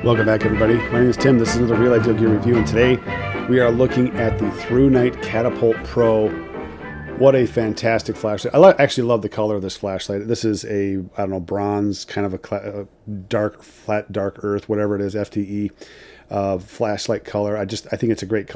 Welcome back, everybody. My name is Tim. This is another Real Ideal Gear review, and today we are looking at the Thrunite Catapult Pro. What a fantastic flashlight. I actually love the color of this flashlight. This is a, I don't know, bronze, kind of a dark, flat, dark earth, whatever it is, FTE flashlight color. I think it's a great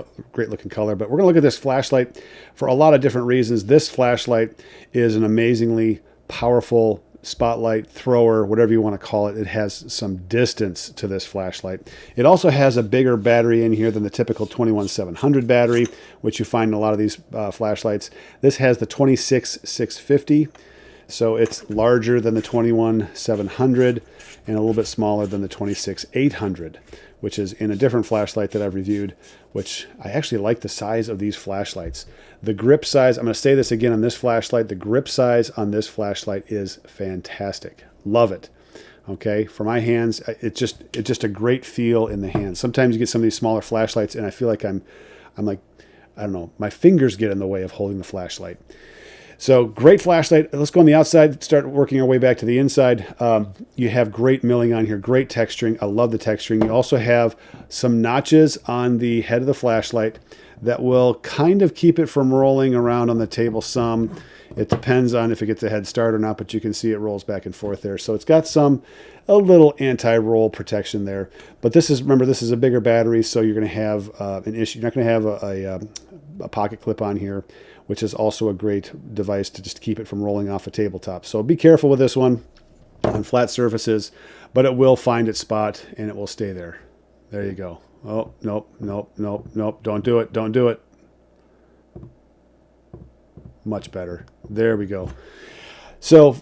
looking color. But we're going to look at this flashlight for a lot of different reasons. This flashlight is an amazingly powerful spotlight, thrower, whatever you want to call it. It has some distance to this flashlight. It also has a bigger battery in here than the typical 21700 battery, which you find in a lot of these flashlights. This has the 26650, so it's larger than the 21700 and a little bit smaller than the 26800, which is in a different flashlight that I've reviewed, which I actually like the size of these flashlights. The grip size, I'm going to say this again on this flashlight, the grip size on this flashlight is fantastic. Love it. Okay, for my hands, it's just a great feel in the hands. Sometimes you get some of these smaller flashlights and I feel like I'm like, I don't know, my fingers get in the way of holding the flashlight. So great flashlight. Let's go on the outside, start working our way back to the inside. You have great milling on here, great texturing. I love the texturing. You also have some notches on the head of the flashlight that will kind of keep it from rolling around on the table some. It depends on if it gets a head start or not, but you can see it rolls back and forth there. So it's got a little anti-roll protection there. But remember, this is a bigger battery, so you're going to have an issue. You're not going to have a pocket clip on here, which is also a great device to just keep it from rolling off a tabletop. So be careful with this one on flat surfaces, but it will find its spot and it will stay there. There you go. Oh, nope, nope, nope, nope. Don't do it. Don't do it. Much better. There we go. So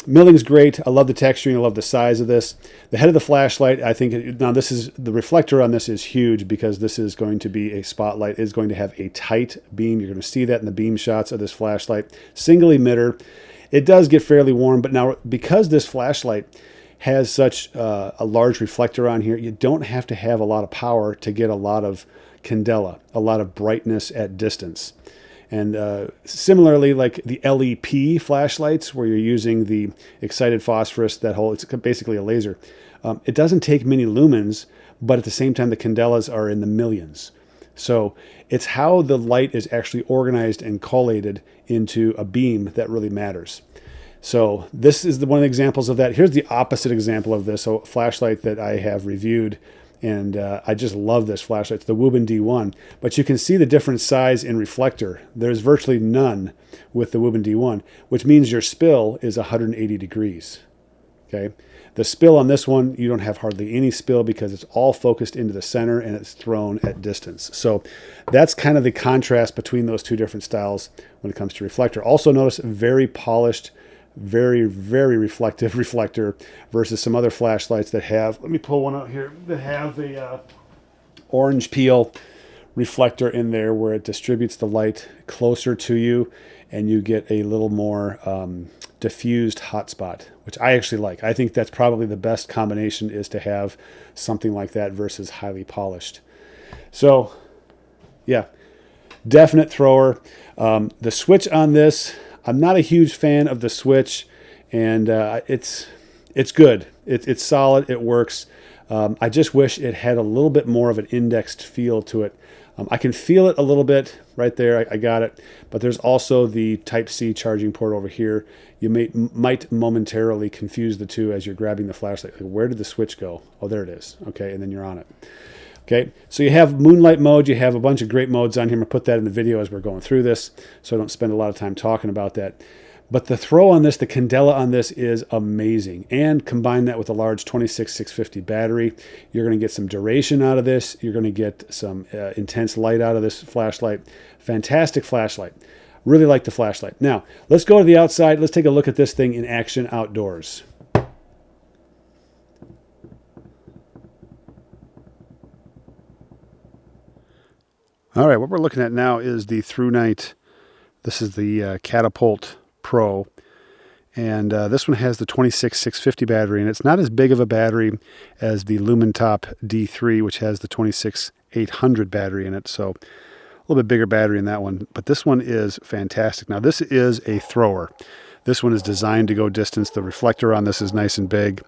milling's great. I love the texturing. I love the size of this. The head of the flashlight, I think, now the reflector on this is huge because this is going to be a spotlight. It's going to have a tight beam. You're going to see that in the beam shots of this flashlight. Single emitter. It does get fairly warm, but now because this flashlight has such a large reflector on here, you don't have to have a lot of power to get a lot of candela, a lot of brightness at distance. And similarly, like the LEP flashlights, where you're using the excited phosphorus, it's basically a laser. It doesn't take many lumens, but at the same time, the candelas are in the millions. So it's how the light is actually organized and collated into a beam that really matters. So this is one of the examples of that. Here's the opposite example of this, a flashlight that I have reviewed. And I just love this flashlight. It's the Wubin D1. But you can see the different size in reflector. There's virtually none with the Wubin D1, which means your spill is 180 degrees. Okay. The spill on this one, you don't have hardly any spill because it's all focused into the center and it's thrown at distance. So that's kind of the contrast between those two different styles when it comes to reflector. Also notice very polished, very, very reflective reflector versus some other flashlights that have, let me pull one out here, that have a orange peel reflector in there where it distributes the light closer to you and you get a little more diffused hotspot, which I actually like. I think that's probably the best combination, is to have something like that versus highly polished. So yeah, definite thrower. The switch on this, I'm not a huge fan of the switch, and it's good. It's solid. It works. I just wish it had a little bit more of an indexed feel to it. I can feel it a little bit right there. I got it. But there's also the Type-C charging port over here. You might momentarily confuse the two as you're grabbing the flashlight. Like, where did the switch go? Oh, there it is. Okay, and then you're on it. Okay, so you have moonlight mode. You have a bunch of great modes on here. I'm going to put that in the video as we're going through this, so I don't spend a lot of time talking about that. But the throw on this, the candela on this is amazing. And combine that with a large 26650 battery, you're going to get some duration out of this. You're going to get some intense light out of this flashlight. Fantastic flashlight. Really like the flashlight. Now, let's go to the outside. Let's take a look at this thing in action outdoors. All right, what we're looking at now is the Thrunite. This is the Catapult Pro. And this one has the 26650 battery, and it's not as big of a battery as the Lumentop D3, which has the 26800 battery in it. So a little bit bigger battery in that one. But this one is fantastic. Now, this is a thrower. This one is designed to go distance. The reflector on this is nice and big.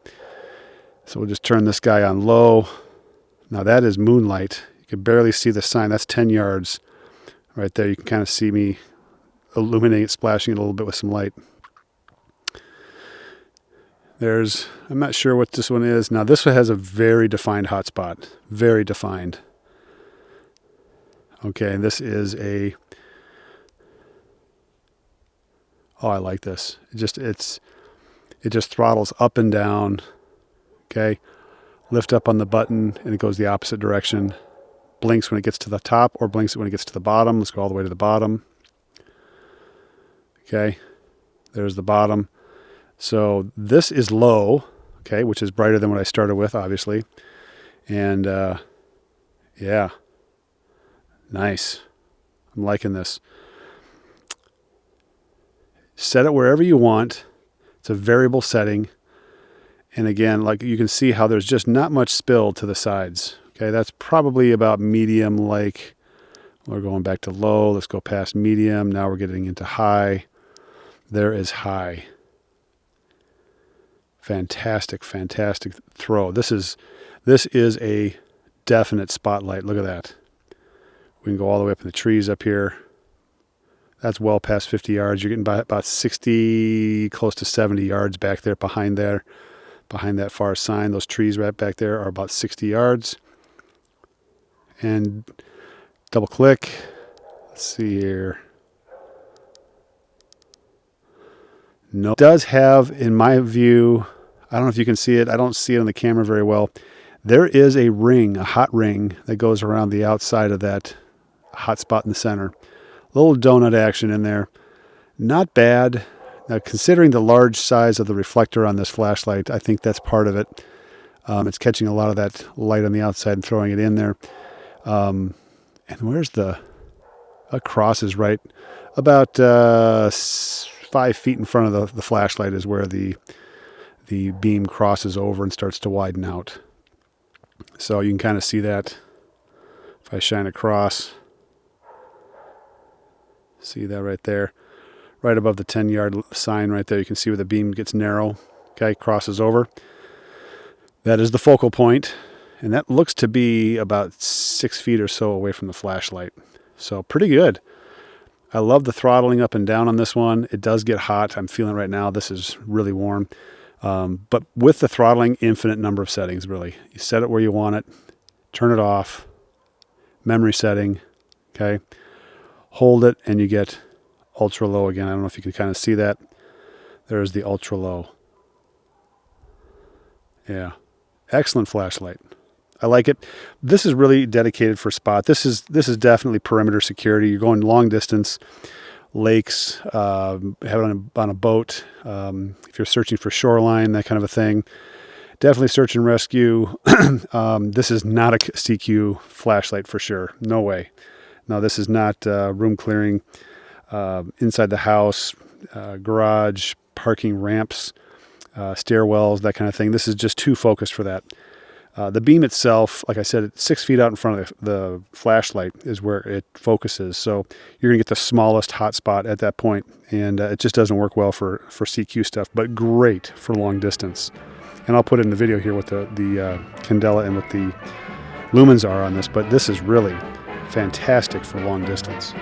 So we'll just turn this guy on low. Now that is moonlight. You can barely see the sign. That's 10 yards right there. You can kind of see me illuminating it, splashing it a little bit with some light. I'm not sure what this one is. Now this one has a very defined hotspot. Very defined. Okay, this is oh, I like this. It just throttles up and down. Okay. Lift up on the button and it goes the opposite direction. Blinks when it gets to the top or blinks when it gets to the bottom. Let's go all the way to the bottom. Okay. There's the bottom. So this is low, okay, which is brighter than what I started with, obviously. And yeah, nice. I'm liking this. Set it wherever you want. It's a variable setting. And again, like you can see how there's just not much spill to the sides. Okay, that's probably about medium, like we're going back to low. Let's go past medium. Now we're getting into high. There is high. Fantastic, fantastic throw. This is a definite spotlight. Look at that. We can go all the way up in the trees up here. That's well past 50 yards. You're getting about 60, close to 70 yards back there behind that far sign. Those trees right back there are about 60 yards. And double click. Let's see here. No, it does have, in my view, I don't know if you can see it. I don't see it on the camera very well. There is a ring, a hot ring that goes around the outside of that hot spot in the center. A little donut action in there. Not bad. Now, considering the large size of the reflector on this flashlight, I think that's part of it. It's catching a lot of that light on the outside and throwing it in there. And where's the cross is right about 5 feet in front of the flashlight is where the beam crosses over and starts to widen out. So you can kind of see that if I shine across. See that right there? Right above the 10-yard sign right there. You can see where the beam gets narrow. Okay, crosses over. That is the focal point. And that looks to be about 6 feet or so away from the flashlight. So pretty good. I love the throttling up and down on this one. It does get hot. I'm feeling right now this is really warm. But with the throttling, infinite number of settings, really. You set it where you want it. Turn it off. Memory setting. Okay. Hold it and you get ultra low again. I don't know if you can kind of see that. There's the ultra low. Yeah. Excellent flashlight. I like it. This is really dedicated for spot. This is definitely perimeter security. You're going long distance, lakes, have it on a boat. If you're searching for shoreline, that kind of a thing. Definitely search and rescue. This is not a CQ flashlight for sure. No way. No, this is not room clearing inside the house, garage, parking ramps, stairwells, that kind of thing. This is just too focused for that. The beam itself, like I said, it's 6 feet out in front of the flashlight is where it focuses. So you're going to get the smallest hot spot at that point, and it just doesn't work well for CQ stuff, but great for long distance. And I'll put in the video here what the candela and what the lumens are on this, but this is really fantastic for long distance.